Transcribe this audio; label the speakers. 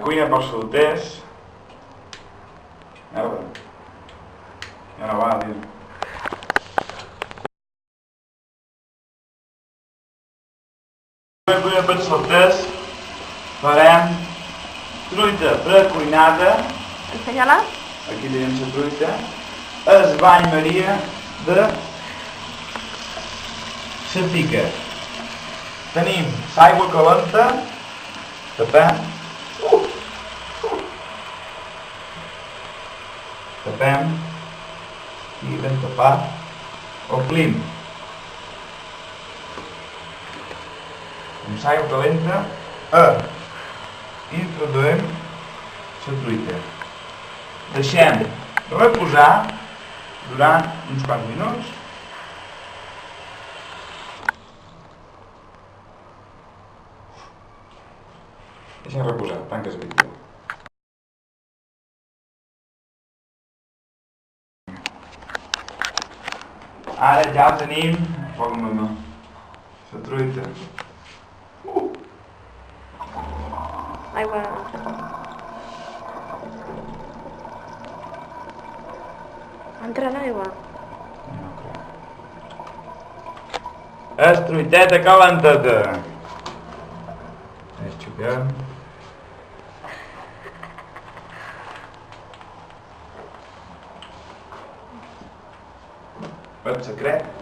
Speaker 1: cuina per solters. Merda. Ja no va, tio. La cuina per solters farem truita precuinada.
Speaker 2: Ensenya-la.
Speaker 1: Aquí tenim la truita. El bany Maria de la pica. Tenim l'aigua calenta. Tapem. Tapem. I ben tapat. Omplim. Amb l'aigua calenta. Introduïm la truita. Deixem reposar durant uns quants minuts. Deixem reposar, tanques el vídeo. Ara ja tenim la truita.
Speaker 2: Aigua. Entra l'aigua.
Speaker 1: És truiteta calenteta. Aixuquem. El secret